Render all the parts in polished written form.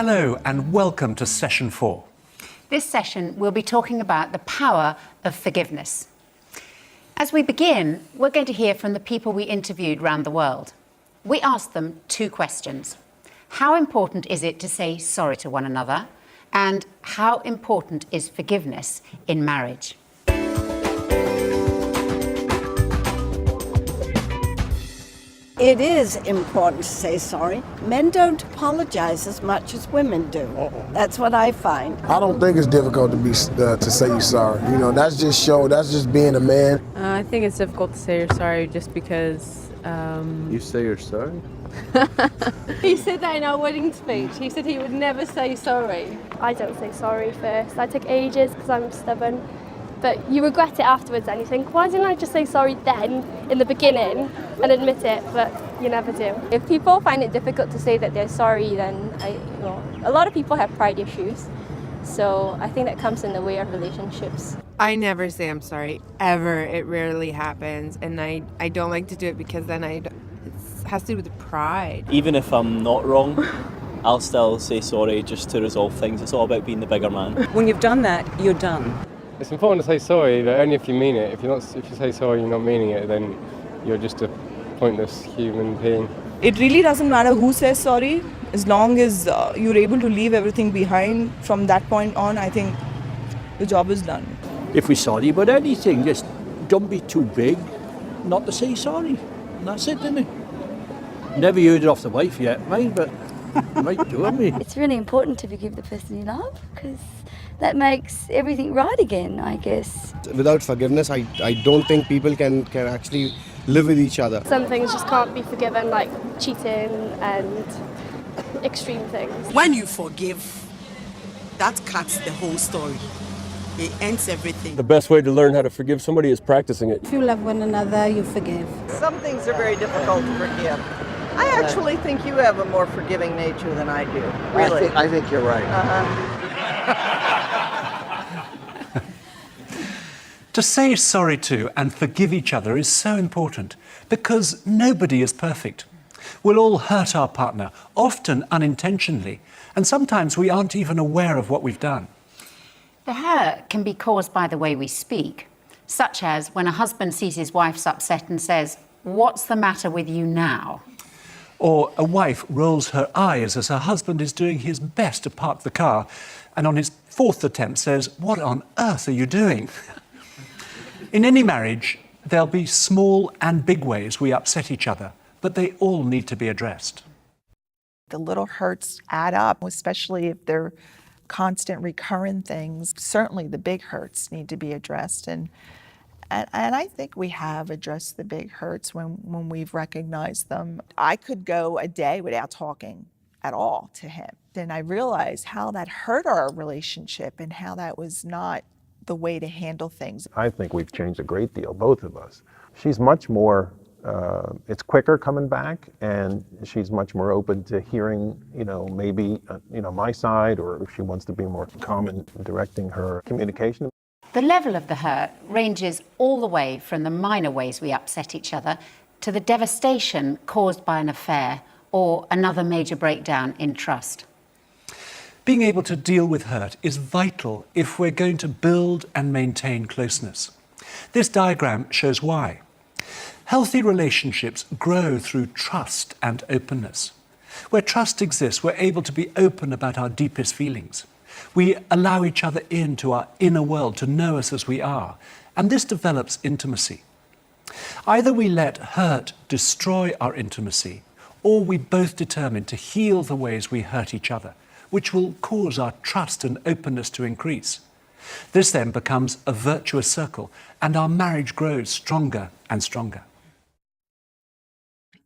Hello and welcome to Session 4. This session, we'll be talking about the power of forgiveness. As we begin, we're going to hear from the people we interviewed around the world. We asked them two questions. How important is it to say sorry to one another? And how important is forgiveness in marriage? It is important to say sorry. Men don't apologize as much as women do. That's what I find. I don't think it's difficult to say you're sorry. You know, that's just being a man. I think it's difficult to say you're sorry just because... You say you're sorry? He said that in our wedding speech. He said he would never say sorry. I don't say sorry first. I take ages because I'm stubborn. But you regret it afterwards and you think, why didn't I just say sorry then, in the beginning, and admit it? But you never do. If people find it difficult to say that they're sorry, then a lot of people have pride issues. So I think that comes in the way of relationships. I never say I'm sorry, ever. It rarely happens. And I don't like to do it because then it has to do with pride. Even if I'm not wrong, I'll still say sorry just to resolve things. It's all about being the bigger man. When you've done that, you're done. It's important to say sorry, but only if you mean it. If you say sorry, you're not meaning it, then you're just a pointless human being. It really doesn't matter who says sorry, as long as you're able to leave everything behind from that point on. I think the job is done. If we're sorry about anything, just don't be too big not to say sorry. And that's it, isn't it? Never heard it off the wife yet, mate, but you might do it, mate. It's really important to forgive the person you love, because that makes everything right again, I guess. Without forgiveness, I don't think people can actually live with each other. Some things just can't be forgiven, like cheating and extreme things. When you forgive, that cuts the whole story. It ends everything. The best way to learn how to forgive somebody is practicing it. If you love one another, you forgive. Some things are very difficult to forgive. I actually think you have a more forgiving nature than I do. Really. I think you're right. To say sorry to and forgive each other is so important because nobody is perfect. We'll all hurt our partner, often unintentionally, and sometimes we aren't even aware of what we've done. The hurt can be caused by the way we speak, such as when a husband sees his wife's upset and says, "What's the matter with you now?" Or a wife rolls her eyes as her husband is doing his best to park the car and on his fourth attempt says, "What on earth are you doing?" In any marriage, there'll be small and big ways we upset each other, but they all need to be addressed. The little hurts add up, especially if they're constant recurrent things. Certainly the big hurts need to be addressed. And I think we have addressed the big hurts when we've recognized them. I could go a day without talking at all to him. Then I realized how that hurt our relationship and how that was not the way to handle things. I think we've changed a great deal, both of us. She's much more, it's quicker coming back, and she's much more open to hearing, maybe, my side, or if she wants to be more calm in directing her communication. The level of the hurt ranges all the way from the minor ways we upset each other to the devastation caused by an affair or another major breakdown in trust. Being able to deal with hurt is vital if we're going to build and maintain closeness. This diagram shows why. Healthy relationships grow through trust and openness. Where trust exists, we're able to be open about our deepest feelings. We allow each other into our inner world to know us as we are, and this develops intimacy. Either we let hurt destroy our intimacy, or we both determine to heal the ways we hurt each other, which will cause our trust and openness to increase. This then becomes a virtuous circle, and our marriage grows stronger and stronger.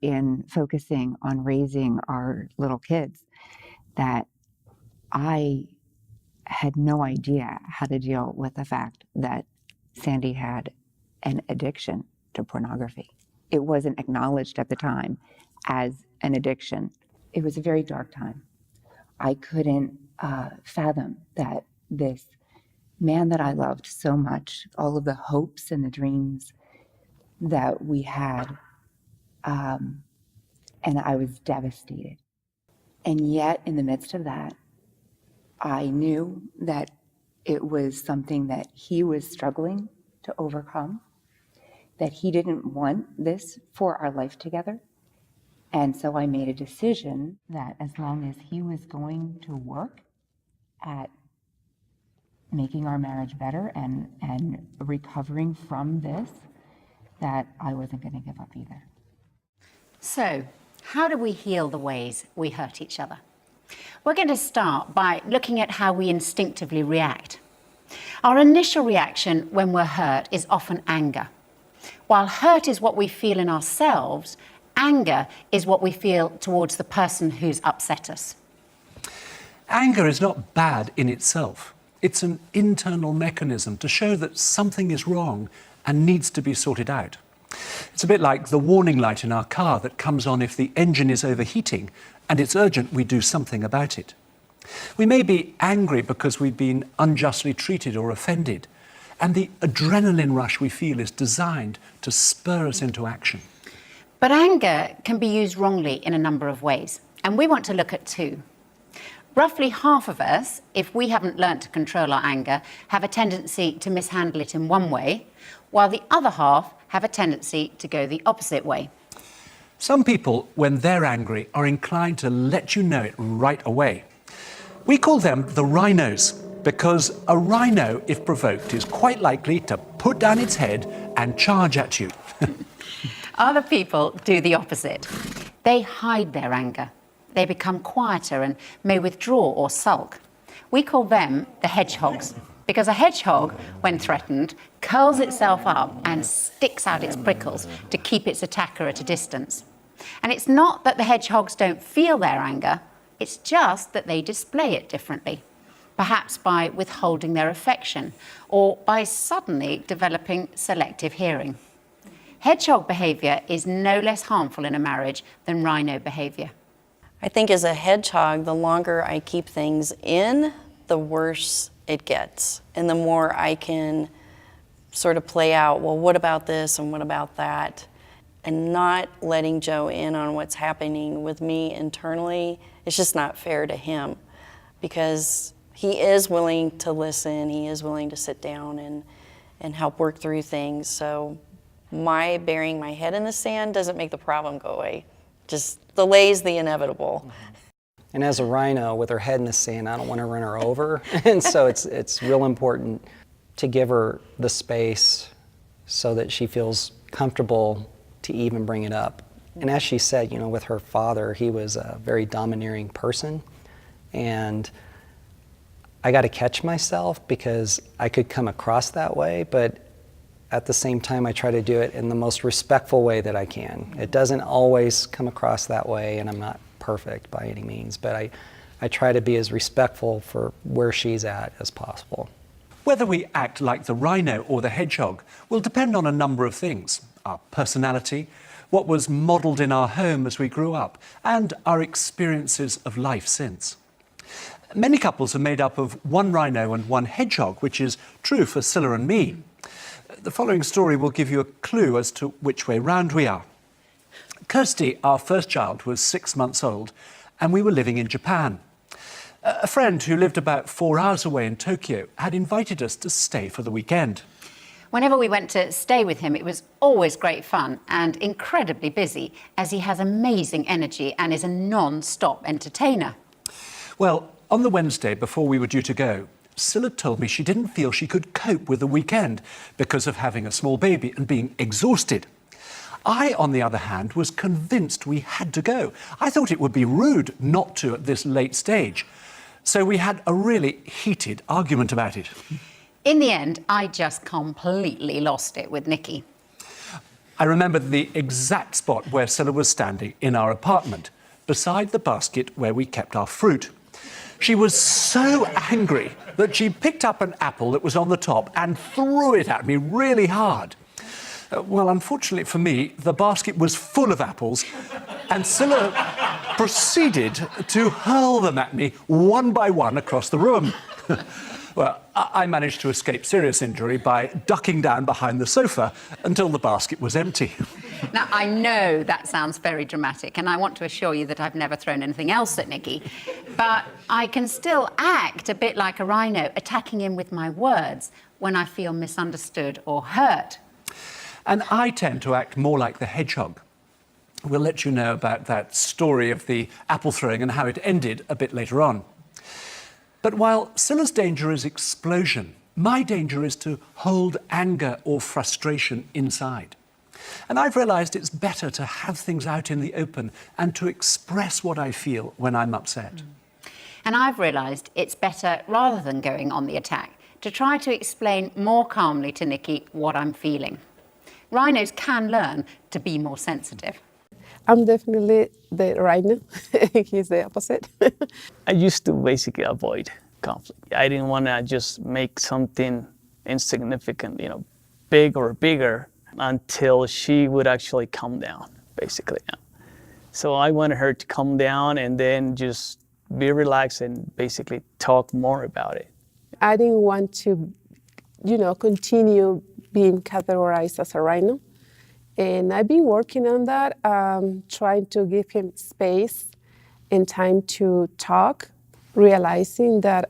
In focusing on raising our little kids, that I had no idea how to deal with the fact that Sandy had an addiction to pornography. It wasn't acknowledged at the time as an addiction. It was a very dark time. I couldn't fathom that this man that I loved so much, all of the hopes and the dreams that we had, and I was devastated. And yet, in the midst of that, I knew that it was something that he was struggling to overcome, that he didn't want this for our life together. And so I made a decision that as long as he was going to work at making our marriage better and recovering from this, that I wasn't going to give up either. So, how do we heal the ways we hurt each other? We're going to start by looking at how we instinctively react. Our initial reaction when we're hurt is often anger. While hurt is what we feel in ourselves, anger is what we feel towards the person who's upset us. Anger is not bad in itself. It's an internal mechanism to show that something is wrong and needs to be sorted out. It's a bit like the warning light in our car that comes on if the engine is overheating and it's urgent we do something about it. We may be angry because we've been unjustly treated or offended, and the adrenaline rush we feel is designed to spur us into action. But anger can be used wrongly in a number of ways, and we want to look at two. Roughly half of us, if we haven't learnt to control our anger, have a tendency to mishandle it in one way, while the other half have a tendency to go the opposite way. Some people, when they're angry, are inclined to let you know it right away. We call them the rhinos, because a rhino, if provoked, is quite likely to put down its head and charge at you. Other people do the opposite. They hide their anger. They become quieter and may withdraw or sulk. We call them the hedgehogs, because a hedgehog, when threatened, curls itself up and sticks out its prickles to keep its attacker at a distance. And it's not that the hedgehogs don't feel their anger, it's just that they display it differently, perhaps by withholding their affection or by suddenly developing selective hearing. Hedgehog behaviour is no less harmful in a marriage than rhino behaviour. I think as a hedgehog, the longer I keep things in, the worse it gets. And the more I can sort of play out, well, what about this and what about that? And not letting Joe in on what's happening with me internally, it's just not fair to him, because he is willing to listen, he is willing to sit down and help work through things. So my burying my head in the sand doesn't make the problem go away, just delays the inevitable. And as a rhino with her head in the sand, I don't want to run her over. And so it's real important to give her the space so that she feels comfortable to even bring it up. And as she said, you know, with her father, he was a very domineering person. And I got to catch myself because I could come across that way, but at the same time, I try to do it in the most respectful way that I can. It doesn't always come across that way, and I'm not perfect by any means, but I try to be as respectful for where she's at as possible. Whether we act like the rhino or the hedgehog will depend on a number of things: our personality, what was modelled in our home as we grew up, and our experiences of life since. Many couples are made up of one rhino and one hedgehog, which is true for Scylla and me. The following story will give you a clue as to which way round we are. Kirsty, our first child, was 6 months old, and we were living in Japan. A friend who lived about 4 hours away in Tokyo had invited us to stay for the weekend. Whenever we went to stay with him, it was always great fun and incredibly busy, as he has amazing energy and is a non-stop entertainer. Well, on the Wednesday before we were due to go, Scylla told me she didn't feel she could cope with the weekend because of having a small baby and being exhausted. I, on the other hand, was convinced we had to go. I thought it would be rude not to at this late stage. So we had a really heated argument about it. In the end, I just completely lost it with Nikki. I remember the exact spot where Scylla was standing in our apartment, beside the basket where we kept our fruit. She was so angry that she picked up an apple that was on the top and threw it at me really hard. Well, unfortunately for me, the basket was full of apples, and Scylla proceeded to hurl them at me one by one across the room. Well, I managed to escape serious injury by ducking down behind the sofa until the basket was empty. Now, I know that sounds very dramatic, and I want to assure you that I've never thrown anything else at Nicky, but I can still act a bit like a rhino, attacking him with my words when I feel misunderstood or hurt. And I tend to act more like the hedgehog. We'll let you know about that story of the apple throwing and how it ended a bit later on. But while Scylla's danger is explosion, my danger is to hold anger or frustration inside. And I've realised it's better to have things out in the open and to express what I feel when I'm upset. And I've realised it's better, rather than going on the attack, to try to explain more calmly to Nicky what I'm feeling. Rhinos can learn to be more sensitive. I'm definitely the rhino. He's the opposite. I used to basically avoid conflict. I didn't want to just make something insignificant, big or bigger, until she would actually calm down, basically. So I wanted her to calm down and then just be relaxed and basically talk more about it. I didn't want to, continue being categorized as a rhino. And I've been working on that, trying to give him space and time to talk, realizing that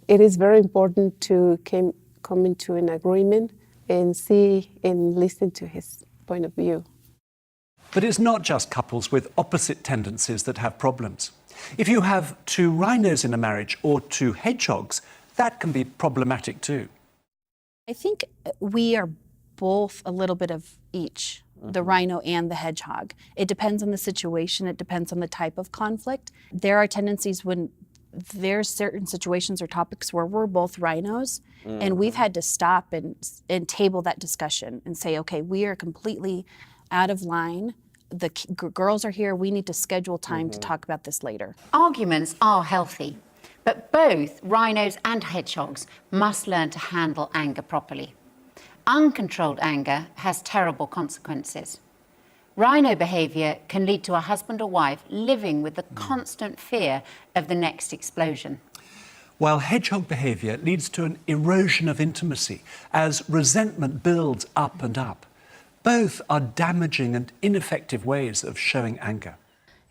it is very important to come into an agreement and see and listen to his point of view. But it's not just couples with opposite tendencies that have problems. If you have two rhinos in a marriage or two hedgehogs, that can be problematic too. I think we are both a little bit of each, the rhino and the hedgehog. It depends on the situation, it depends on the type of conflict. There are tendencies when there's certain situations or topics where we're both rhinos, and we've had to stop and table that discussion and say, okay, we are completely out of line. The girls are here, we need to schedule time to talk about this later. Arguments are healthy, but both rhinos and hedgehogs must learn to handle anger properly. Uncontrolled anger has terrible consequences. Rhino behaviour can lead to a husband or wife living with the constant fear of the next explosion. While hedgehog behaviour leads to an erosion of intimacy as resentment builds up and up. Both are damaging and ineffective ways of showing anger.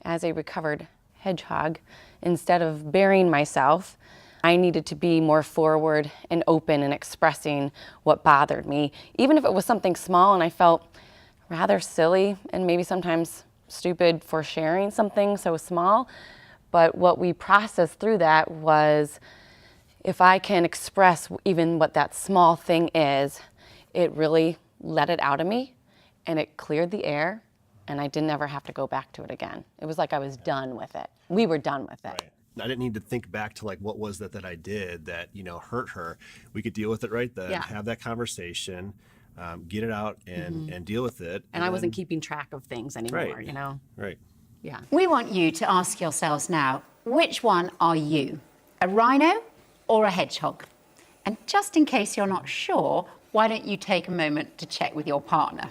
As a recovered hedgehog, instead of burying myself, I needed to be more forward and open in expressing what bothered me, even if it was something small and I felt rather silly and maybe sometimes stupid for sharing something so small. But what we processed through that was, if I can express even what that small thing is, it really let it out of me and it cleared the air and I didn't ever have to go back to it again. It was like I was done with it. We were done with it. Right. I didn't need to think back to what was that I did that, hurt her. We could deal with it right then, have that conversation, get it out and deal with it. And I wasn't keeping track of things anymore, right. Right. Yeah. We want you to ask yourselves now, which one are you? A rhino or a hedgehog? And just in case you're not sure, why don't you take a moment to check with your partner?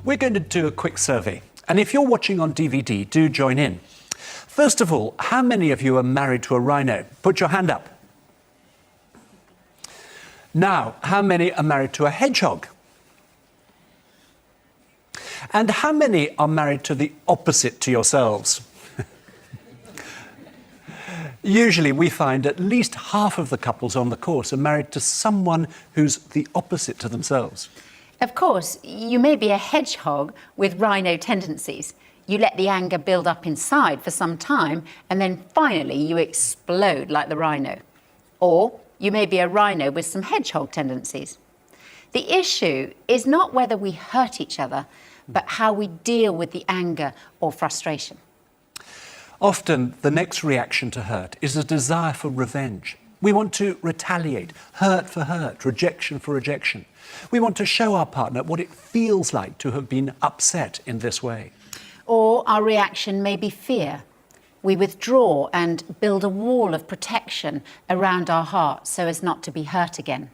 We're going to do a quick survey, and if you're watching on DVD, do join in. First of all, how many of you are married to a rhino? Put your hand up. Now, how many are married to a hedgehog? And how many are married to the opposite to yourselves? Usually we find at least half of the couples on the course are married to someone who's the opposite to themselves. Of course, you may be a hedgehog with rhino tendencies. You let the anger build up inside for some time, and then finally you explode like the rhino. Or you may be a rhino with some hedgehog tendencies. The issue is not whether we hurt each other, but how we deal with the anger or frustration. Often, the next reaction to hurt is a desire for revenge. We want to retaliate, hurt for hurt, rejection for rejection. We want to show our partner what it feels like to have been upset in this way. Or or our reaction may be fear. We withdraw and build a wall of protection around our heart so as not to be hurt again.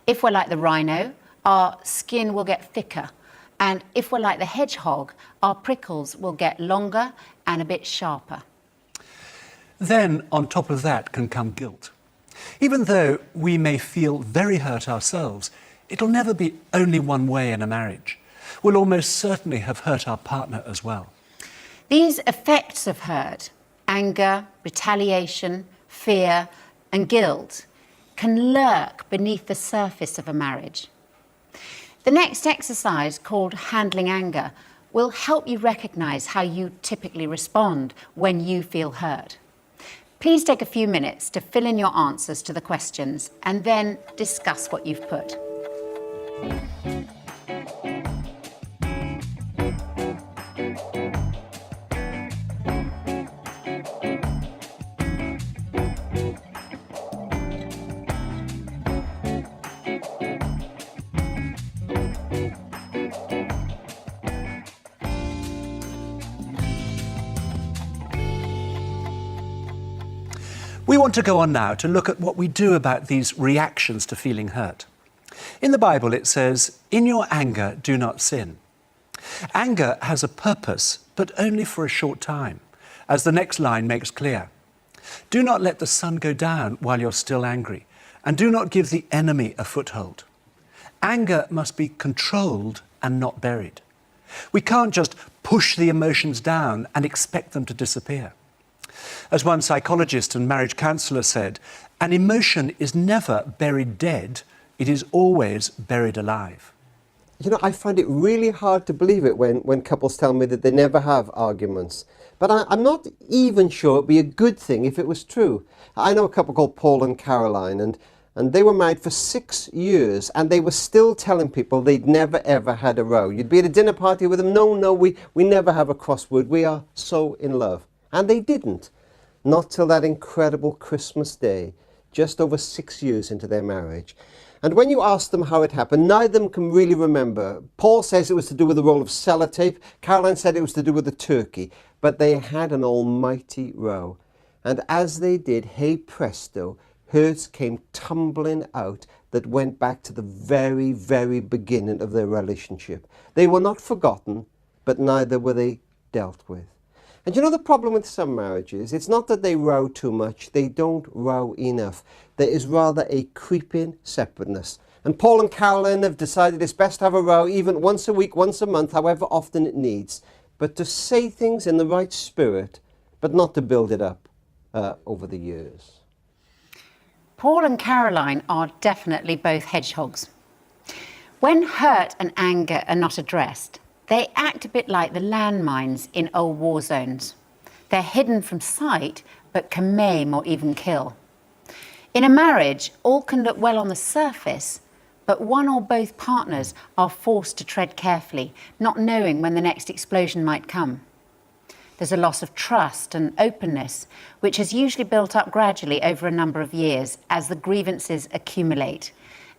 If we're like the rhino, our skin will get thicker. And if we're like the hedgehog, our prickles will get longer and a bit sharper. Then, on top of that, can come guilt. Even though we may feel very hurt ourselves, it'll never be only one way in a marriage. We'll almost certainly have hurt our partner as well. These effects of hurt, anger, retaliation, fear, and guilt, can lurk beneath the surface of a marriage. The next exercise, called Handling Anger, will help you recognize how you typically respond when you feel hurt. Please take a few minutes to fill in your answers to the questions and then discuss what you've put. We want to go on now to look at what we do about these reactions to feeling hurt. In the Bible it says, "In your anger do not sin." Anger has a purpose, but only for a short time, as the next line makes clear. Do not let the sun go down while you're still angry, and do not give the enemy a foothold. Anger must be controlled and not buried. We can't just push the emotions down and expect them to disappear. As one psychologist and marriage counsellor said, an emotion is never buried dead, it is always buried alive. You know, I find it really hard to believe it when couples tell me that they never have arguments. But I'm not even sure it'd be a good thing if it was true. I know a couple called Paul and Caroline, and they were married for 6 years, and they were still telling people they'd never ever had a row. You'd be at a dinner party with them, no, we never have a crossword, we are so in love. And they didn't. Not till that incredible Christmas day, just over 6 years into their marriage. And when you ask them how it happened, neither of them can really remember. Paul says it was to do with the roll of sellotape. Caroline said it was to do with the turkey. But they had an almighty row. And as they did, hey presto, hurts came tumbling out that went back to the very, very beginning of their relationship. They were not forgotten, but neither were they dealt with. And you know the problem with some marriages? It's not that they row too much, they don't row enough. There is rather a creeping separateness. And Paul and Caroline have decided it's best to have a row even once a week, once a month, however often it needs. But to say things in the right spirit, but not to build it up over the years. Paul and Caroline are definitely both hedgehogs. When hurt and anger are not addressed, they act a bit like the landmines in old war zones. They're hidden from sight, but can maim or even kill. In a marriage, all can look well on the surface, but one or both partners are forced to tread carefully, not knowing when the next explosion might come. There's a loss of trust and openness, which is usually built up gradually over a number of years as the grievances accumulate,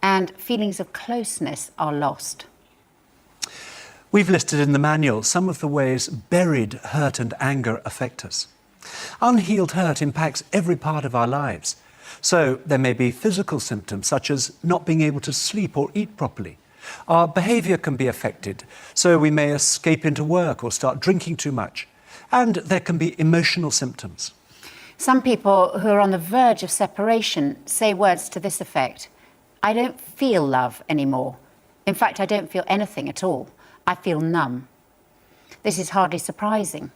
and feelings of closeness are lost. We've listed in the manual some of the ways buried hurt and anger affect us. Unhealed hurt impacts every part of our lives. So there may be physical symptoms such as not being able to sleep or eat properly. Our behaviour can be affected, so we may escape into work or start drinking too much. And there can be emotional symptoms. Some people who are on the verge of separation say words to this effect: I don't feel love anymore. In fact, I don't feel anything at all. I feel numb. This is hardly surprising.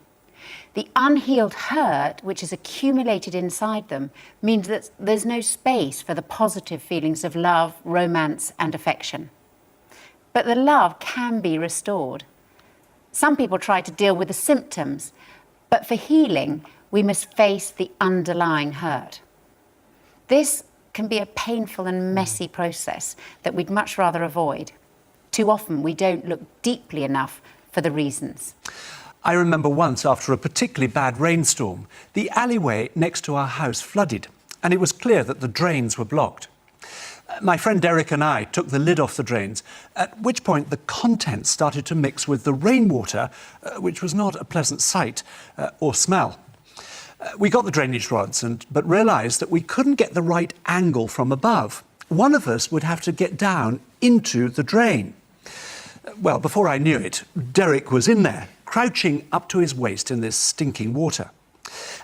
The unhealed hurt, which has accumulated inside them, means that there's no space for the positive feelings of love, romance, and affection. But the love can be restored. Some people try to deal with the symptoms, but for healing, we must face the underlying hurt. This can be a painful and messy process that we'd much rather avoid. Too often, we don't look deeply enough for the reasons. I remember once, after a particularly bad rainstorm, the alleyway next to our house flooded, and it was clear that the drains were blocked. My friend Derek and I took the lid off the drains, at which point the contents started to mix with the rainwater, which was not a pleasant sight or smell. We got the drainage rods, but realised that we couldn't get the right angle from above. One of us would have to get down into the drain. Well, before I knew it, Derek was in there, crouching up to his waist in this stinking water.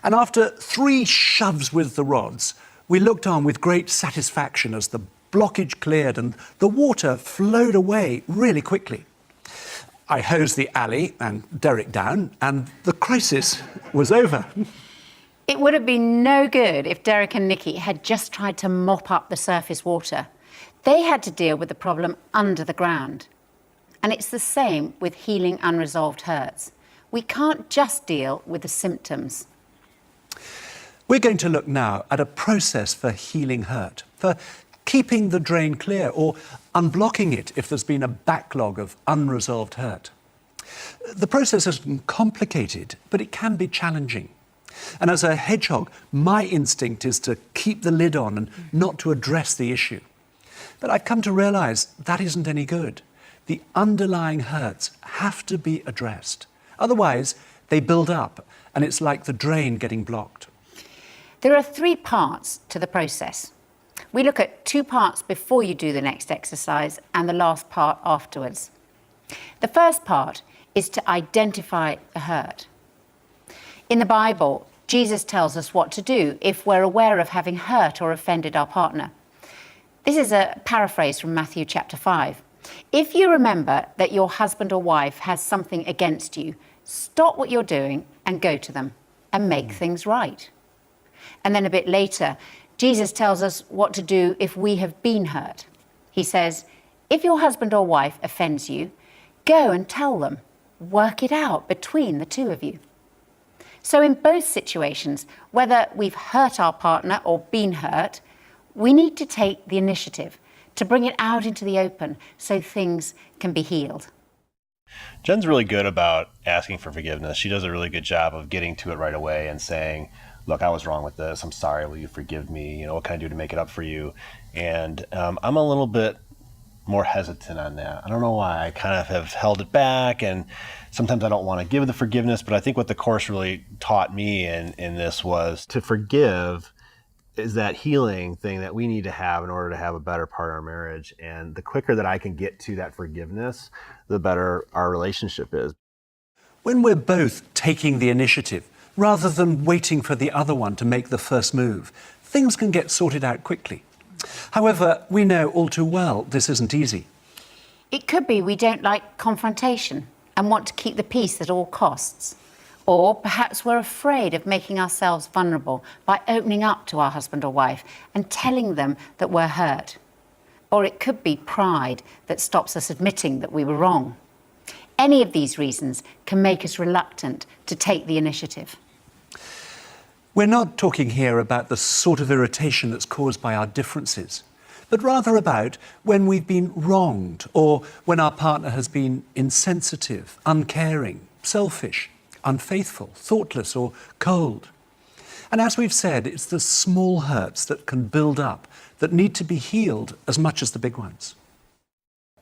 And after 3 shoves with the rods, we looked on with great satisfaction as the blockage cleared and the water flowed away really quickly. I hosed the alley and Derek down, and the crisis was over. It would have been no good if Derek and Nikki had just tried to mop up the surface water. They had to deal with the problem under the ground. And it's the same with healing unresolved hurts. We can't just deal with the symptoms. We're going to look now at a process for healing hurt, for keeping the drain clear or unblocking it if there's been a backlog of unresolved hurt. The process isn't complicated, but it can be challenging. And as a hedgehog, my instinct is to keep the lid on and not to address the issue. But I've come to realise that isn't any good. The underlying hurts have to be addressed. Otherwise, they build up, and it's like the drain getting blocked. There are 3 parts to the process. We look at 2 parts before you do the next exercise and the last part afterwards. The first part is to identify the hurt. In the Bible, Jesus tells us what to do if we're aware of having hurt or offended our partner. This is a paraphrase from Matthew chapter 5. If you remember that your husband or wife has something against you, stop what you're doing and go to them and make things right. And then a bit later, Jesus tells us what to do if we have been hurt. He says, if your husband or wife offends you, go and tell them. Work it out between the 2 of you. So in both situations, whether we've hurt our partner or been hurt, we need to take the initiative to bring it out into the open so things can be healed. Jen's really good about asking for forgiveness. She does a really good job of getting to it right away and saying, look, I was wrong with this. I'm sorry. Will you forgive me? You know, what can I do to make it up for you? And I'm a little bit more hesitant on that. I don't know why. I kind of have held it back, and sometimes I don't want to give the forgiveness, but I think what the course really taught me in this was to forgive is that healing thing that we need to have in order to have a better part of our marriage. And the quicker that I can get to that forgiveness, the better our relationship is. When we're both taking the initiative, rather than waiting for the other one to make the first move, things can get sorted out quickly. However, we know all too well this isn't easy. It could be we don't like confrontation and want to keep the peace at all costs. Or perhaps we're afraid of making ourselves vulnerable by opening up to our husband or wife and telling them that we're hurt. Or it could be pride that stops us admitting that we were wrong. Any of these reasons can make us reluctant to take the initiative. We're not talking here about the sort of irritation that's caused by our differences, but rather about when we've been wronged or when our partner has been insensitive, uncaring, selfish, unfaithful, thoughtless or cold. And as we've said, it's the small hurts that can build up that need to be healed as much as the big ones.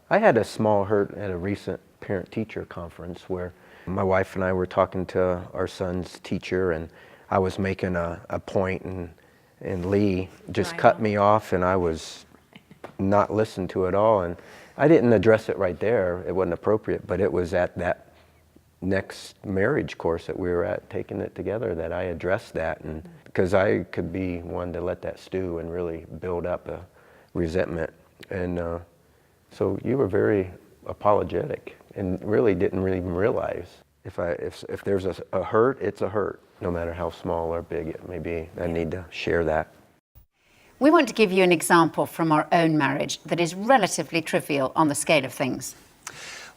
I had a small hurt at a recent parent-teacher conference where my wife and I were talking to our son's teacher, and I was making a point, and Lee just cut me off, and I was not listened to at all. And I didn't address it right there. It wasn't appropriate, but it was at that next marriage course that we were at, taking it together, that I addressed that, and because I could be one to let that stew and really build up a resentment. And so you were very apologetic and really didn't even realize if there's a hurt, it's a hurt, no matter how small or big it may be. I need to share that. We want to give you an example from our own marriage that is relatively trivial on the scale of things.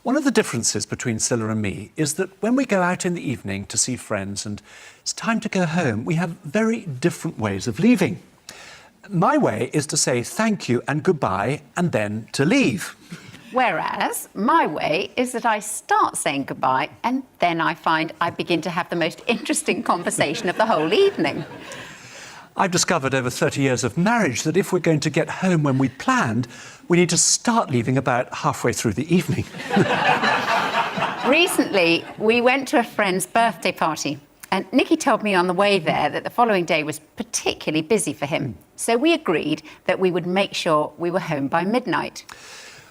One of the differences between Scylla and me is that when we go out in the evening to see friends and it's time to go home, we have very different ways of leaving. My way is to say thank you and goodbye and then to leave. Whereas my way is that I start saying goodbye and then I find I begin to have the most interesting conversation of the whole evening. I've discovered over 30 years of marriage that if we're going to get home when we planned, we need to start leaving about halfway through the evening. Recently, we went to a friend's birthday party, and Nicky told me on the way there that the following day was particularly busy for him. So we agreed that we would make sure we were home by midnight.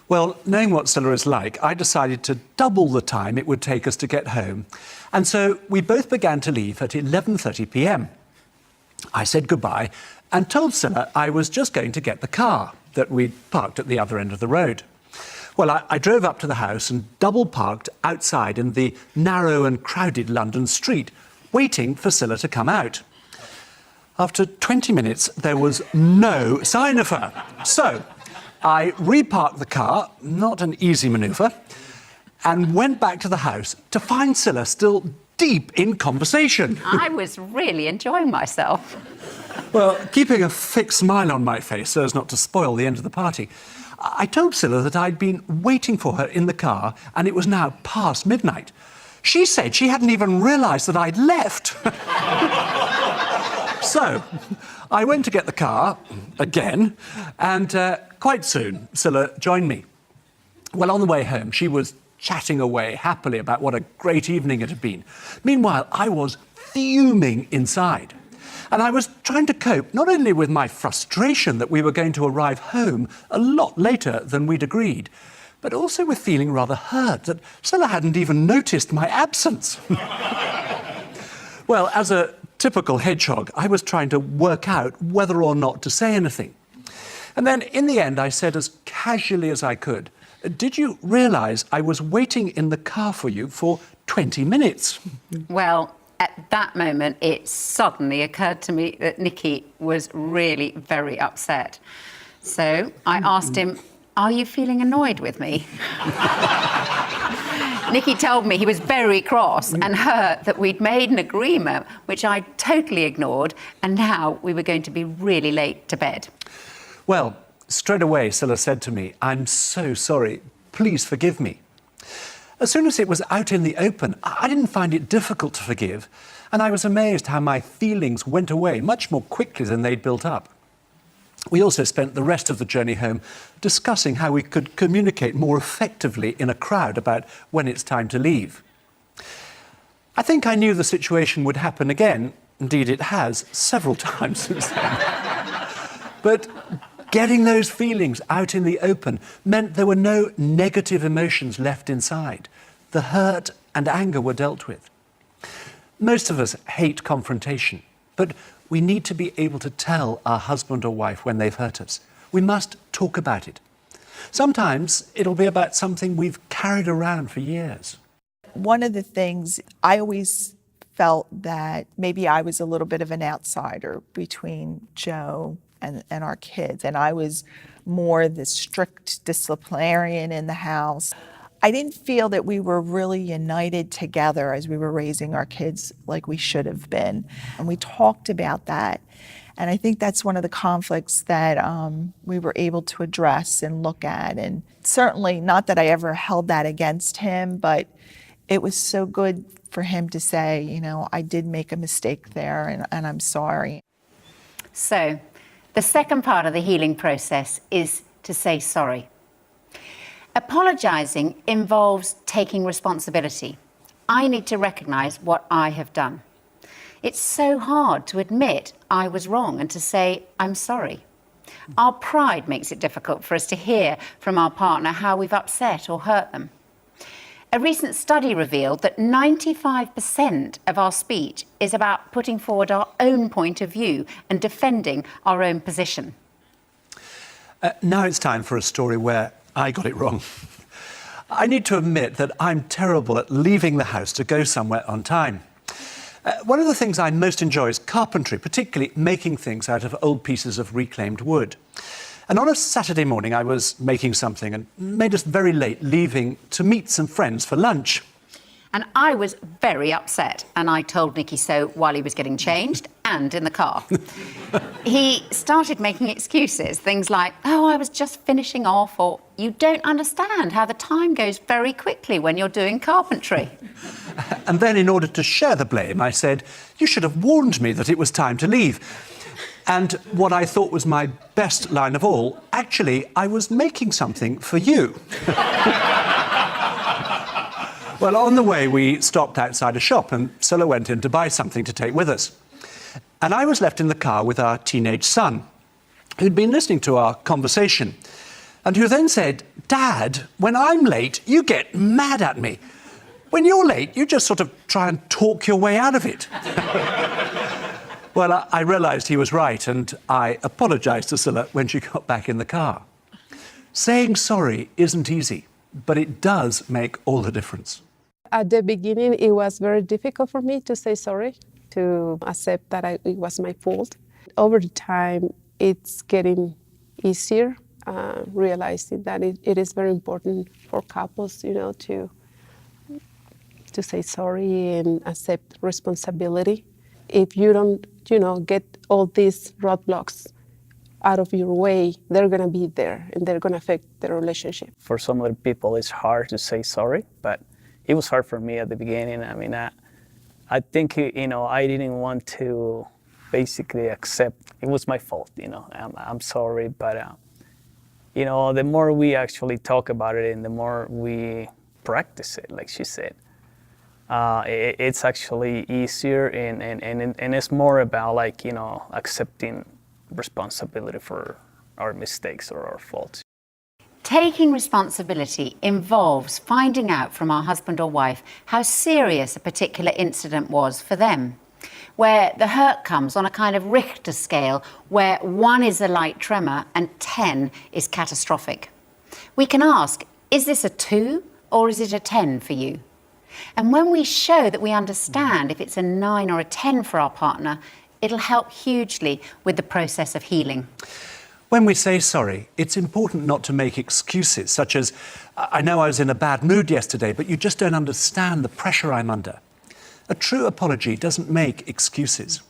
Well, knowing what Scilla is like, I decided to double the time it would take us to get home. And so we both began to leave at 11:30 p.m. I said goodbye and told Scilla I was just going to get the car that we'd parked at the other end of the road. Well, I drove up to the house and double parked outside in the narrow and crowded London street, waiting for Scilla to come out. After 20 minutes, there was no sign of her. So I reparked the car, not an easy manoeuvre, and went back to the house to find Scilla still deep in conversation. I was really enjoying myself. Well, keeping a fixed smile on my face so as not to spoil the end of the party, I told Scilla that I'd been waiting for her in the car and it was now past midnight. She said she hadn't even realised that I'd left. So I went to get the car again, and quite soon Scilla joined me. Well, on the way home, she was chatting away happily about what a great evening it had been. Meanwhile, I was fuming inside. And I was trying to cope not only with my frustration that we were going to arrive home a lot later than we'd agreed, but also with feeling rather hurt that Scilla hadn't even noticed my absence. Well, as a typical hedgehog, I was trying to work out whether or not to say anything. And then, in the end, I said as casually as I could, "Did you realise I was waiting in the car for you for 20 minutes?" Well, at that moment, it suddenly occurred to me that Nicky was really very upset. So I asked him, "Are you feeling annoyed with me?" Nicky told me he was very cross and hurt that we'd made an agreement, which I totally ignored, and now we were going to be really late to bed. Well, straight away, Scilla said to me, "I'm so sorry. Please forgive me." As soon as it was out in the open, I didn't find it difficult to forgive, and I was amazed how my feelings went away much more quickly than they'd built up. We also spent the rest of the journey home discussing how we could communicate more effectively in a crowd about when it's time to leave. I think I knew the situation would happen again. Indeed, it has several times since then. But getting those feelings out in the open meant there were no negative emotions left inside. The hurt and anger were dealt with. Most of us hate confrontation, but we need to be able to tell our husband or wife when they've hurt us. We must talk about it. Sometimes it'll be about something we've carried around for years. One of the things I always felt that maybe I was a little bit of an outsider between Joe and our kids, and I was more the strict disciplinarian in the house. I didn't feel that we were really united together as we were raising our kids like we should have been. And we talked about that. And I think that's one of the conflicts that we were able to address and look at. And certainly not that I ever held that against him, but it was so good for him to say, you know, I did make a mistake there and I'm sorry. So, the second part of the healing process is to say sorry. Apologising involves taking responsibility. I need to recognise what I have done. It's so hard to admit I was wrong and to say, I'm sorry. Our pride makes it difficult for us to hear from our partner how we've upset or hurt them. A recent study revealed that 95% of our speech is about putting forward our own point of view and defending our own position. Now it's time for a story where I got it wrong. I need to admit that I'm terrible at leaving the house to go somewhere on time. One of the things I most enjoy is carpentry, particularly making things out of old pieces of reclaimed wood. And on a Saturday morning, I was making something and made us very late, leaving to meet some friends for lunch. And I was very upset, and I told Nicky so while he was getting changed and in the car. He started making excuses, things like, oh, I was just finishing off, or you don't understand how the time goes very quickly when you're doing carpentry. And then, in order to share the blame, I said, you should have warned me that it was time to leave. And what I thought was my best line of all, actually, I was making something for you. Well, on the way, we stopped outside a shop and Scylla went in to buy something to take with us. And I was left in the car with our teenage son, who'd been listening to our conversation, and who then said, "Dad, when I'm late, you get mad at me. When you're late, you just sort of try and talk your way out of it." Well, I realised he was right, and I apologised to Scylla when she got back in the car. Saying sorry isn't easy, but it does make all the difference. At the beginning, it was very difficult for me to say sorry, to accept that it was my fault. Over the time, it's getting easier, realizing that it is very important for couples, to say sorry and accept responsibility. If you don't, get all these roadblocks out of your way, they're going to be there and they're going to affect the relationship. For some other people, it's hard to say sorry, but it was hard for me at the beginning. I mean, I think, I didn't want to basically accept it was my fault, I'm sorry, but, the more we actually talk about it and the more we practice it, like she said, it's actually easier and it's more about accepting responsibility for our mistakes or our faults. Taking responsibility involves finding out from our husband or wife how serious a particular incident was for them, where the hurt comes on a kind of Richter scale, where 1 is a light tremor and 10 is catastrophic. We can ask, is this a 2 or is it a 10 for you? And when we show that we understand if it's a 9 or a 10 for our partner, it'll help hugely with the process of healing. When we say sorry, it's important not to make excuses, such as, "I know I was in a bad mood yesterday, but you just don't understand the pressure I'm under." A true apology doesn't make excuses.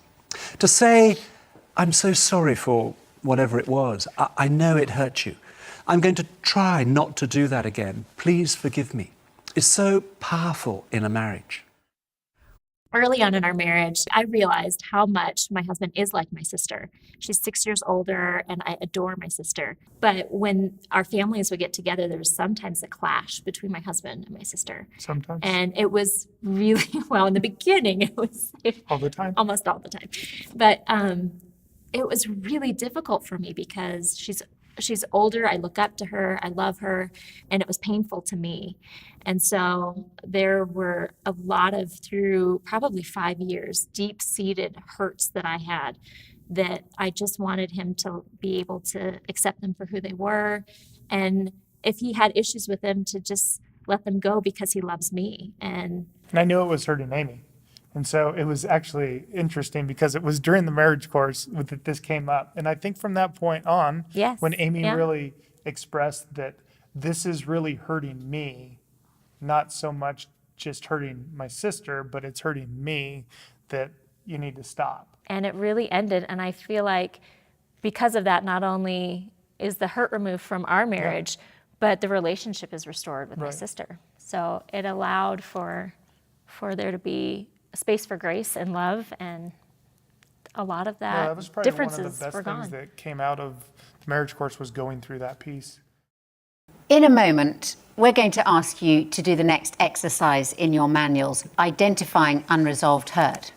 To say, "I'm so sorry for whatever it was. I know it hurt you. I'm going to try not to do that again. Please forgive me," is so powerful in a marriage. Early on in our marriage, I realized how much my husband is like my sister. She's 6 years older, and I adore my sister. But when our families would get together, there was sometimes a clash between my husband and my sister. Sometimes. And it was really, well, in the beginning, it was all the time. Almost all the time. But it was really difficult for me because she's older, I look up to her, I love her, and it was painful to me. And so there were a lot of, through probably 5 years, deep-seated hurts that I had that I just wanted him to be able to accept them for who they were. And if he had issues with them, to just let them go because he loves me. And I knew it was hurting Amy. And so it was actually interesting because it was during the marriage course that this came up. And I think from that point on, yes, when Amy really expressed that this is really hurting me, not so much just hurting my sister, but it's hurting me, that you need to stop. And it really ended. And I feel like because of that, not only is the hurt removed from our marriage, but the relationship is restored with my sister. So it allowed for there to be space for grace and love, and a lot of that, was probably differences one of the best were things gone. that came out of the marriage course was going through that piece. In a moment, we're going to ask you to do the next exercise in your manuals, identifying unresolved hurt.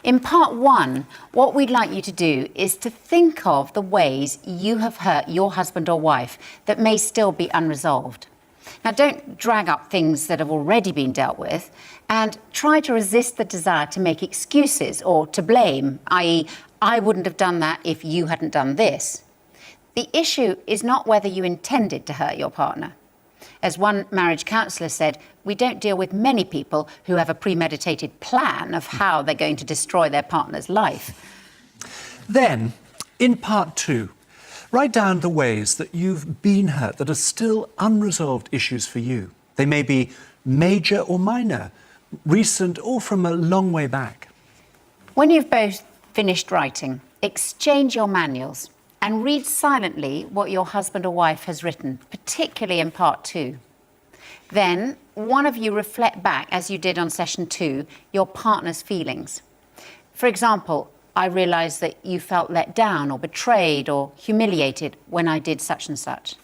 In part 1, what we'd like you to do is to think of the ways you have hurt your husband or wife that may still be unresolved. Now, don't drag up things that have already been dealt with, and try to resist the desire to make excuses or to blame, i.e., "I wouldn't have done that if you hadn't done this." The issue is not whether you intended to hurt your partner. As one marriage counsellor said, we don't deal with many people who have a premeditated plan of how they're going to destroy their partner's life. Then, in part 2, write down the ways that you've been hurt that are still unresolved issues for you. They may be major or minor, recent or from a long way back. When you've both finished writing, exchange your manuals and read silently what your husband or wife has written, particularly in part 2. Then, one of you reflect back, as you did on session 2, your partner's feelings. For example, I realised that you felt let down or betrayed or humiliated when I did such and such.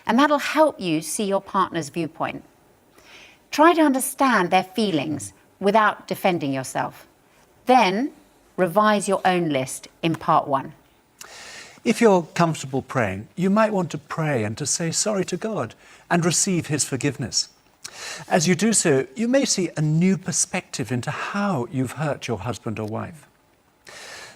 And that'll help you see your partner's viewpoint. Try to understand their feelings without defending yourself. Then revise your own list in part 1. If you're comfortable praying, you might want to pray and to say sorry to God and receive his forgiveness. As you do so, you may see a new perspective into how you've hurt your husband or wife.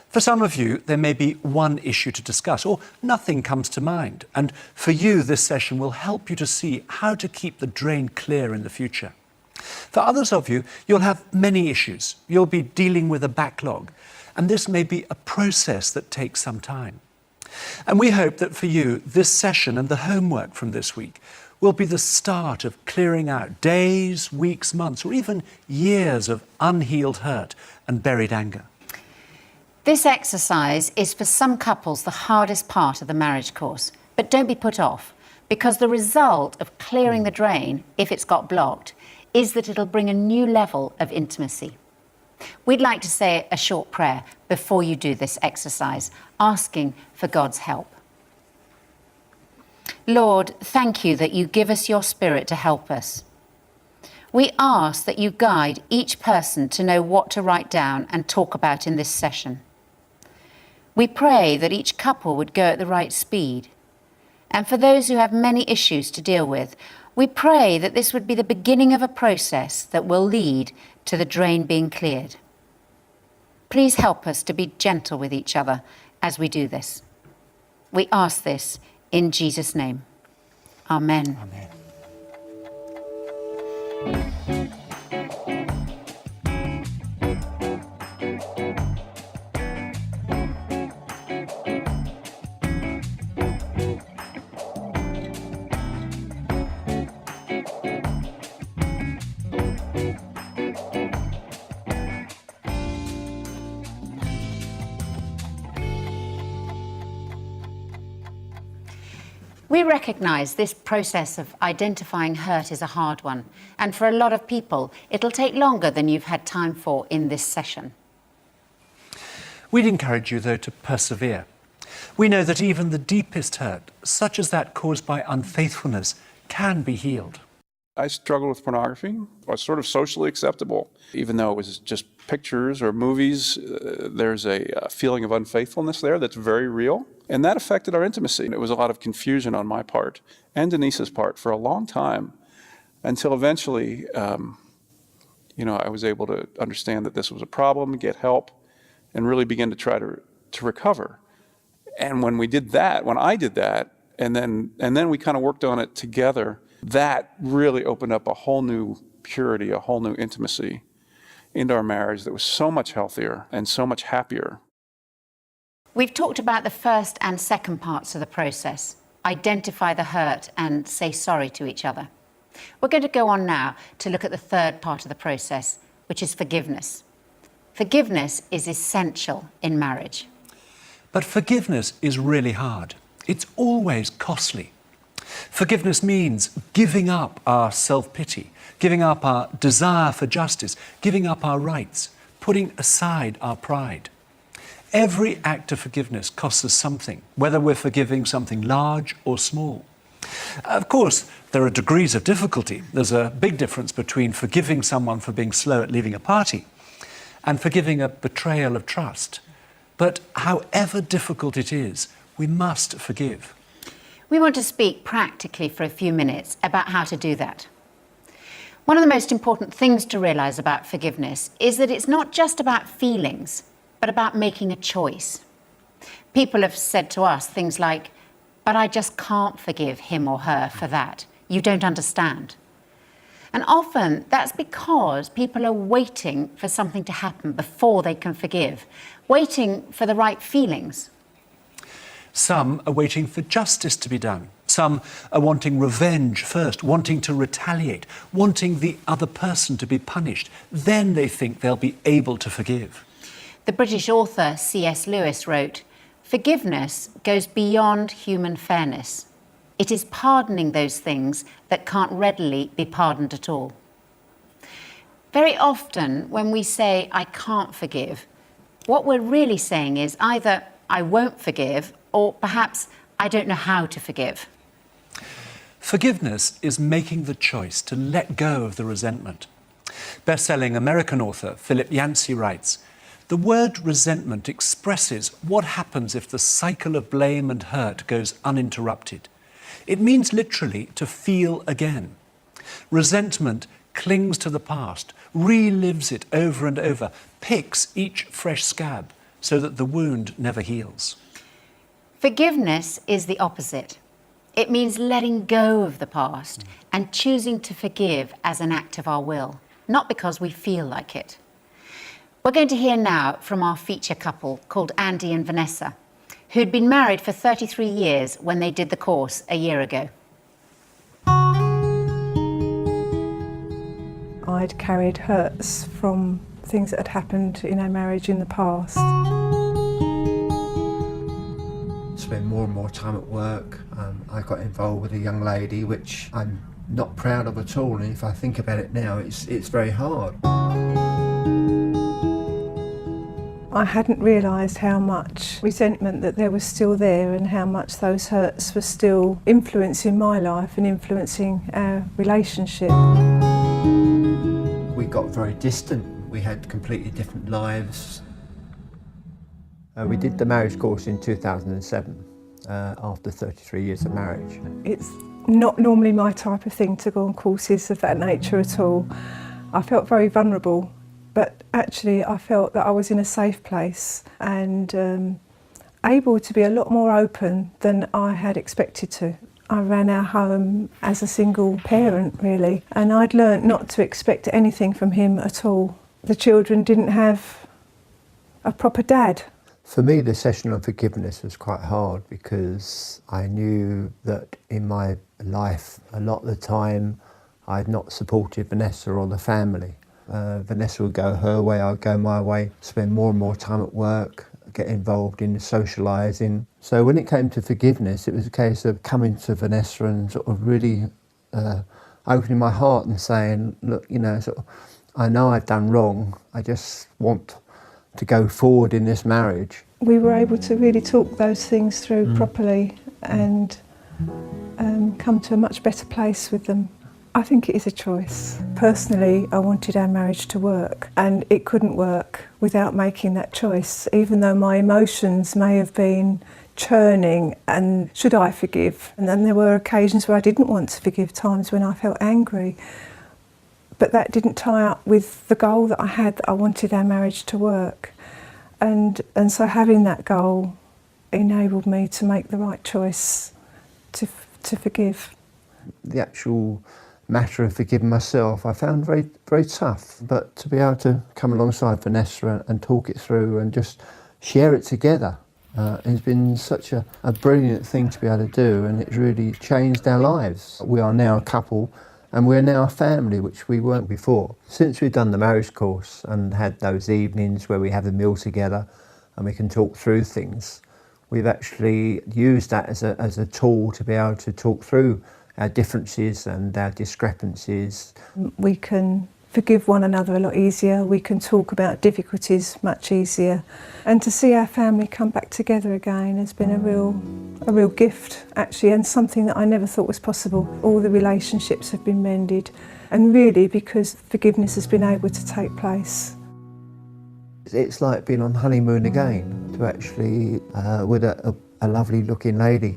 For some of you, there may be one issue to discuss, or nothing comes to mind. And for you, this session will help you to see how to keep the drain clear in the future. For others of you, you'll have many issues. You'll be dealing with a backlog, and this may be a process that takes some time. And we hope that for you, this session and the homework from this week will be the start of clearing out days, weeks, months, or even years of unhealed hurt and buried anger. This exercise is for some couples the hardest part of the marriage course, but don't be put off, because the result of clearing the drain, if it's got blocked, is that it'll bring a new level of intimacy. We'd like to say a short prayer before you do this exercise, asking for God's help. Lord, thank you that you give us your Spirit to help us. We ask that you guide each person to know what to write down and talk about in this session. We pray that each couple would go at the right speed. And for those who have many issues to deal with, we pray that this would be the beginning of a process that will lead to the drain being cleared. Please help us to be gentle with each other as we do this. We ask this in Jesus' name. Amen. Amen. We recognise this process of identifying hurt is a hard one, and for a lot of people, it'll take longer than you've had time for in this session. We'd encourage you, though, to persevere. We know that even the deepest hurt, such as that caused by unfaithfulness, can be healed. I struggled with pornography. It was sort of socially acceptable. Even though it was just pictures or movies, there's a feeling of unfaithfulness there that's very real. And that affected our intimacy. It was a lot of confusion on my part and Denise's part for a long time, until eventually, I was able to understand that this was a problem, get help, and really begin to try to recover. And when I did that, and then we kind of worked on it together, that really opened up a whole new purity, a whole new intimacy into our marriage that was so much healthier and so much happier. We've talked about the first and second parts of the process. Identify the hurt and say sorry to each other. We're going to go on now to look at the third part of the process, which is forgiveness. Forgiveness is essential in marriage. But forgiveness is really hard. It's always costly. Forgiveness means giving up our self-pity, giving up our desire for justice, giving up our rights, putting aside our pride. Every act of forgiveness costs us something, whether we're forgiving something large or small. Of course, there are degrees of difficulty. There's a big difference between forgiving someone for being slow at leaving a party and forgiving a betrayal of trust. But however difficult it is, we must forgive. We want to speak practically for a few minutes about how to do that. One of the most important things to realise about forgiveness is that it's not just about feelings, but about making a choice. People have said to us things like, "But I just can't forgive him or her for that. You don't understand." And often that's because people are waiting for something to happen before they can forgive, waiting for the right feelings. Some are waiting for justice to be done. Some are wanting revenge first, wanting to retaliate, wanting the other person to be punished. Then they think they'll be able to forgive. The British author C.S. Lewis wrote, "Forgiveness goes beyond human fairness. It is pardoning those things that can't readily be pardoned at all." Very often when we say, "I can't forgive," what we're really saying is either I won't forgive, or perhaps I don't know how to forgive. Forgiveness is making the choice to let go of the resentment. Best-selling American author Philip Yancey writes, "The word resentment expresses what happens if the cycle of blame and hurt goes uninterrupted. It means literally to feel again. Resentment clings to the past, relives it over and over, picks each fresh scab so that the wound never heals." Forgiveness is the opposite. It means letting go of the past and choosing to forgive as an act of our will, not because we feel like it. We're going to hear now from our feature couple called Andy and Vanessa, who'd been married for 33 years when they did the course a year ago. I'd carried hurts from things that had happened in our marriage in the past. Spend more and more time at work. I got involved with a young lady, which I'm not proud of at all, and if I think about it now, it's very hard. I hadn't realised how much resentment that there was still there, and how much those hurts were still influencing my life and influencing our relationship. We got very distant. We had completely different lives. We did the marriage course in 2007, after 33 years of marriage. It's not normally my type of thing to go on courses of that nature at all. I felt very vulnerable, but actually I felt that I was in a safe place and able to be a lot more open than I had expected to. I ran our home as a single parent, really, and I'd learnt not to expect anything from him at all. The children didn't have a proper dad. For me, the session on forgiveness was quite hard because I knew that in my life, a lot of the time, I'd not supported Vanessa or the family. Vanessa would go her way, I'd go my way, spend more and more time at work, get involved in socialising. So when it came to forgiveness, it was a case of coming to Vanessa and sort of really opening my heart and saying, look, you know, sort of, I know I've done wrong, I just want to go forward in this marriage. We were able to really talk those things through properly and come to a much better place with them. I think it is a choice. Personally, I wanted our marriage to work, and it couldn't work without making that choice, even though my emotions may have been churning and should I forgive? And then there were occasions where I didn't want to forgive, times when I felt angry. But that didn't tie up with the goal that I had, that I wanted our marriage to work. And so having that goal enabled me to make the right choice to forgive. The actual matter of forgiving myself I found very, very tough, but to be able to come alongside Vanessa and talk it through and just share it together has been such a brilliant thing to be able to do, and it's really changed our lives. We are now a couple, and we're now a family, which we weren't before. Since we've done the marriage course and had those evenings where we have a meal together and we can talk through things, we've actually used that as a tool to be able to talk through our differences and our discrepancies. We can forgive one another a lot easier, we can talk about difficulties much easier, and to see our family come back together again has been a real gift, actually, and something that I never thought was possible. All the relationships have been mended, and really because forgiveness has been able to take place. It's like being on honeymoon again, to actually, with a lovely looking lady,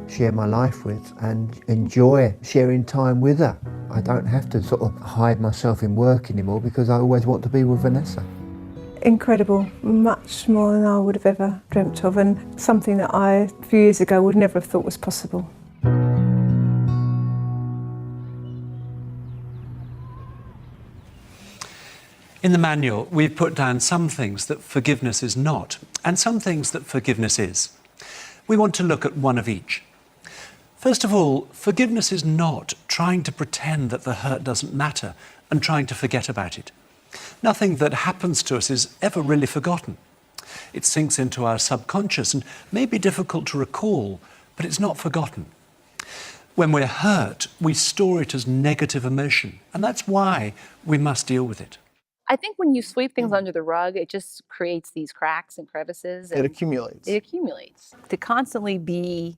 share my life with and enjoy sharing time with her. I don't have to sort of hide myself in work anymore because I always want to be with Vanessa. Incredible, much more than I would have ever dreamt of, and something that I, a few years ago, would never have thought was possible. In the manual, we've put down some things that forgiveness is not, and some things that forgiveness is. We want to look at one of each. First of all, forgiveness is not trying to pretend that the hurt doesn't matter and trying to forget about it. Nothing that happens to us is ever really forgotten. It sinks into our subconscious and may be difficult to recall, but it's not forgotten. When we're hurt, we store it as negative emotion, and that's why we must deal with it. I think when you sweep things under the rug, it just creates these cracks and crevices. It accumulates. It accumulates. To constantly be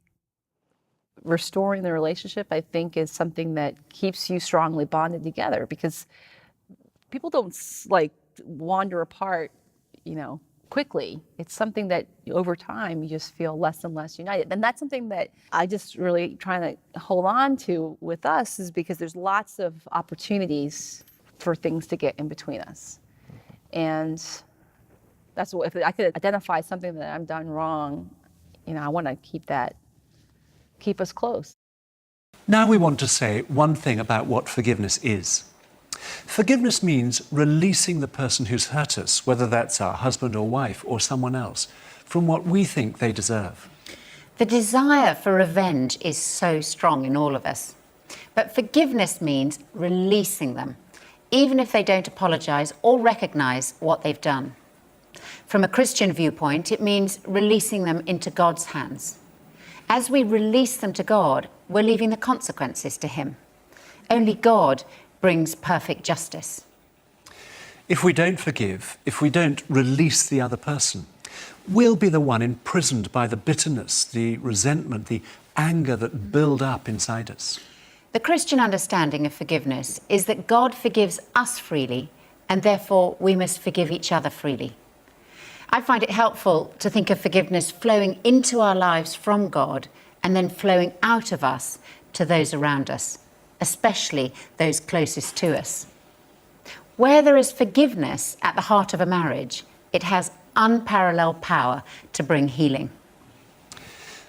restoring the relationship, I think, is something that keeps you strongly bonded together, because people don't like wander apart, quickly. It's something that over time you just feel less and less united. And that's something that I just really trying to hold on to with us, is because there's lots of opportunities for things to get in between us. And that's what, if I could identify something that I've done wrong, I want to keep us close. Now we want to say one thing about what forgiveness is. Forgiveness means releasing the person who's hurt us, whether that's our husband or wife or someone else, from what we think they deserve. The desire for revenge is so strong in all of us. But forgiveness means releasing them, even if they don't apologize or recognize what they've done. From a Christian viewpoint, it means releasing them into God's hands. As we release them to God, we're leaving the consequences to Him. Only God brings perfect justice. If we don't forgive, if we don't release the other person, we'll be the one imprisoned by the bitterness, the resentment, the anger that build up inside us. The Christian understanding of forgiveness is that God forgives us freely, and therefore we must forgive each other freely. I find it helpful to think of forgiveness flowing into our lives from God and then flowing out of us to those around us, especially those closest to us. Where there is forgiveness at the heart of a marriage, it has unparalleled power to bring healing.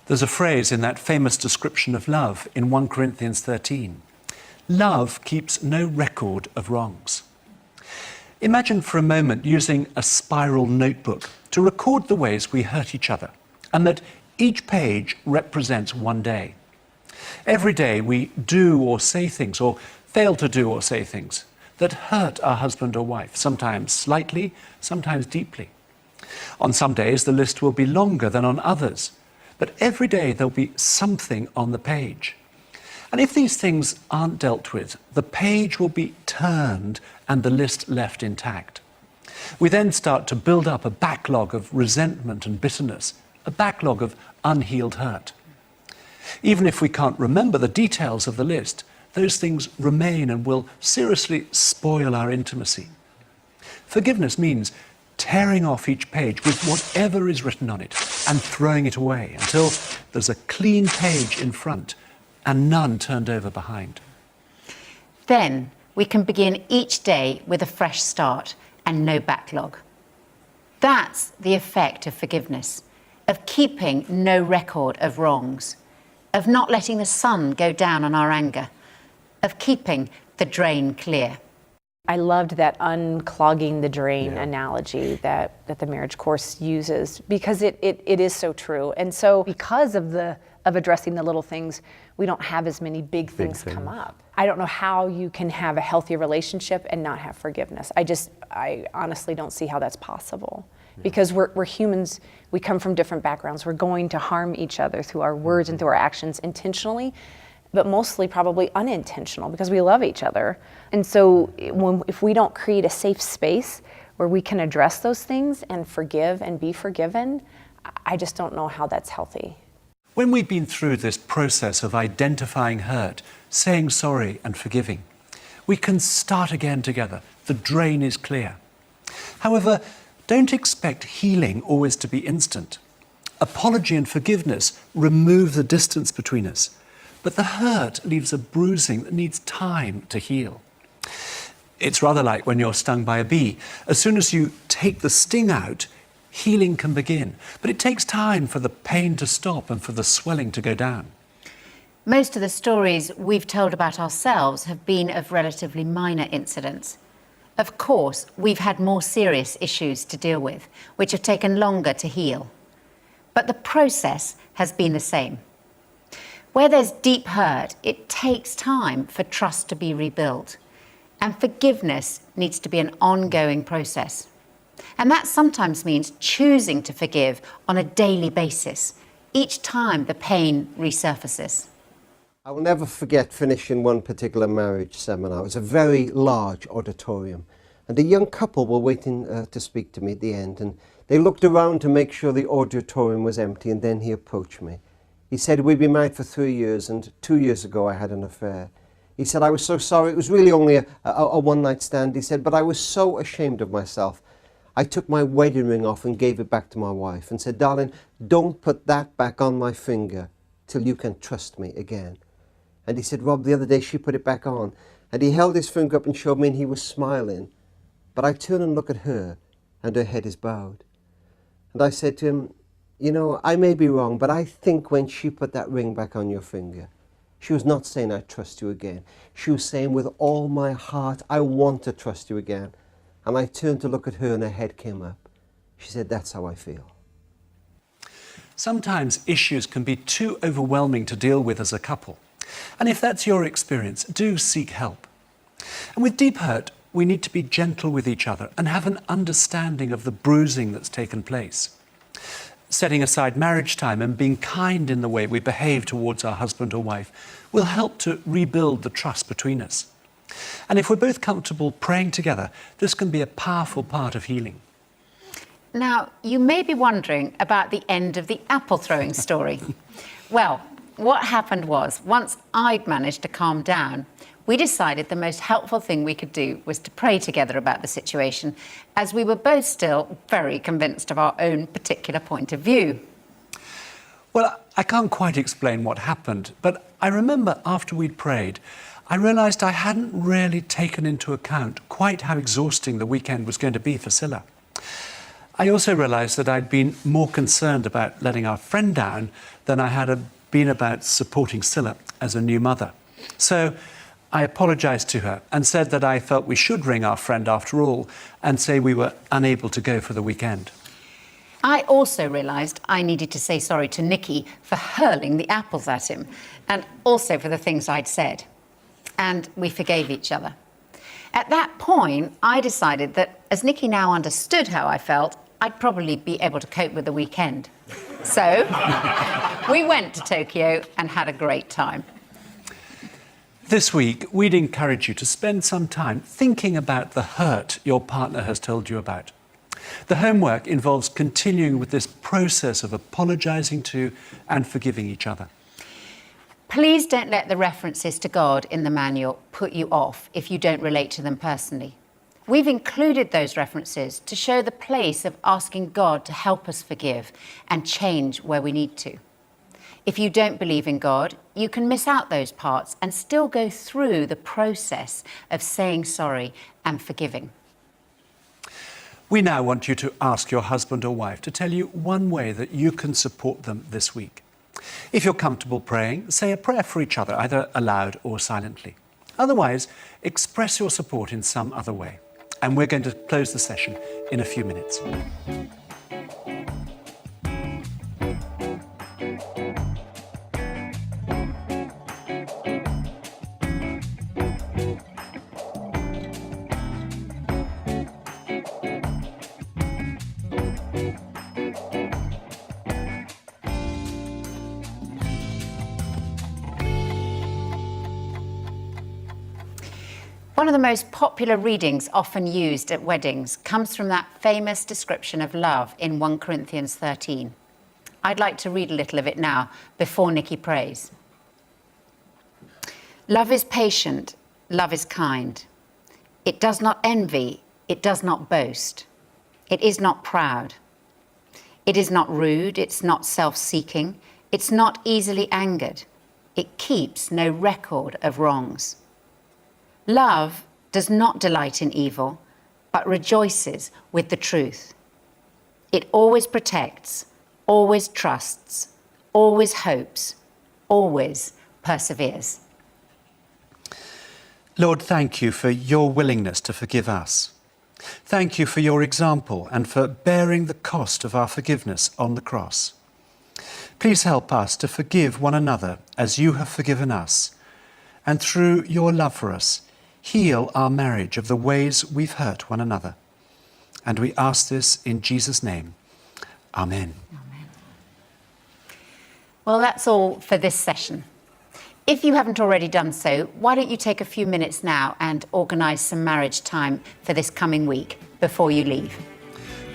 There's a phrase in that famous description of love in 1 Corinthians 13. Love keeps no record of wrongs. Imagine for a moment using a spiral notebook to record the ways we hurt each other, and that each page represents one day. Every day we do or say things, or fail to do or say things, that hurt our husband or wife, sometimes slightly, sometimes deeply. On some days the list will be longer than on others, but every day there'll be something on the page. And if these things aren't dealt with, the page will be turned and the list left intact. We then start to build up a backlog of resentment and bitterness, a backlog of unhealed hurt. Even if we can't remember the details of the list, those things remain and will seriously spoil our intimacy. Forgiveness means tearing off each page with whatever is written on it and throwing it away until there's a clean page in front and none turned over behind. Then we can begin each day with a fresh start and no backlog. That's the effect of forgiveness, of keeping no record of wrongs, of not letting the sun go down on our anger, of keeping the drain clear. I loved that unclogging the drain analogy that the marriage course uses, because it is so true. And so because of addressing the little things, we don't have as many big things come up. I don't know how you can have a healthy relationship and not have forgiveness. I honestly don't see how that's possible. Because we're humans, we come from different backgrounds. We're going to harm each other through our words and through our actions intentionally, but mostly probably unintentional, because we love each other. And so if we don't create a safe space where we can address those things and forgive and be forgiven, I just don't know how that's healthy. When we've been through this process of identifying hurt, saying sorry and forgiving, we can start again together. The drain is clear. However, don't expect healing always to be instant. Apology and forgiveness remove the distance between us, but the hurt leaves a bruising that needs time to heal. It's rather like when you're stung by a bee. As soon as you take the sting out, healing can begin, but it takes time for the pain to stop and for the swelling to go down. Most of the stories we've told about ourselves have been of relatively minor incidents. Of course, we've had more serious issues to deal with, which have taken longer to heal. But the process has been the same. Where there's deep hurt, it takes time for trust to be rebuilt. And forgiveness needs to be an ongoing process. And that sometimes means choosing to forgive on a daily basis, each time the pain resurfaces. I will never forget finishing one particular marriage seminar. It was a very large auditorium. And a young couple were waiting to speak to me at the end, and they looked around to make sure the auditorium was empty, and then he approached me. He said, we'd been married for 3 years, and 2 years ago I had an affair. He said, I was so sorry. It was really only a one-night stand. He said, but I was so ashamed of myself. I took my wedding ring off and gave it back to my wife and said, darling, don't put that back on my finger till you can trust me again. And he said, Rob, the other day she put it back on. And he held his finger up and showed me, and he was smiling. But I turn and look at her, and her head is bowed. And I said to him, you know, I may be wrong, but I think when she put that ring back on your finger, she was not saying, I trust you again. She was saying, with all my heart, I want to trust you again. And I turned to look at her, and her head came up. She said, that's how I feel. Sometimes issues can be too overwhelming to deal with as a couple. And if that's your experience, do seek help. And with deep hurt, we need to be gentle with each other and have an understanding of the bruising that's taken place. Setting aside marriage time and being kind in the way we behave towards our husband or wife will help to rebuild the trust between us. And if we're both comfortable praying together, this can be a powerful part of healing. Now, you may be wondering about the end of the apple throwing story. Well, what happened was, once I'd managed to calm down, we decided the most helpful thing we could do was to pray together about the situation, as we were both still very convinced of our own particular point of view. Well, I can't quite explain what happened, but I remember after we'd prayed, I realised I hadn't really taken into account quite how exhausting the weekend was going to be for Scylla. I also realised that I'd been more concerned about letting our friend down than I had been about supporting Scylla as a new mother. So I apologised to her and said that I felt we should ring our friend after all and say we were unable to go for the weekend. I also realised I needed to say sorry to Nicky for hurling the apples at him, and also for the things I'd said. And we forgave each other. At that point, I decided that as Nicky now understood how I felt, I'd probably be able to cope with the weekend. So we went to Tokyo and had a great time. This week, we'd encourage you to spend some time thinking about the hurt your partner has told you about. The homework involves continuing with this process of apologising to and forgiving each other. Please don't let the references to God in the manual put you off if you don't relate to them personally. We've included those references to show the place of asking God to help us forgive and change where we need to. If you don't believe in God, you can miss out those parts and still go through the process of saying sorry and forgiving. We now want you to ask your husband or wife to tell you one way that you can support them this week. If you're comfortable praying, say a prayer for each other, either aloud or silently. Otherwise, express your support in some other way. And we're going to close the session in a few minutes. One of the most popular readings often used at weddings comes from that famous description of love in 1 Corinthians 13. I'd like to read a little of it now before Nicky prays. Love is patient, love is kind. It does not envy, it does not boast. It is not proud. It is not rude, it's not self-seeking, it's not easily angered. It keeps no record of wrongs. Love does not delight in evil, but rejoices with the truth. It always protects, always trusts, always hopes, always perseveres. Lord, thank you for your willingness to forgive us. Thank you for your example and for bearing the cost of our forgiveness on the cross. Please help us to forgive one another as you have forgiven us, and through your love for us, heal our marriage of the ways we've hurt one another. And we ask this in Jesus' name. Amen. Well, that's all for this session. If you haven't already done so, why don't you take a few minutes now and organise some marriage time for this coming week before you leave?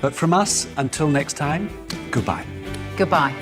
But from us, until next time, goodbye. Goodbye.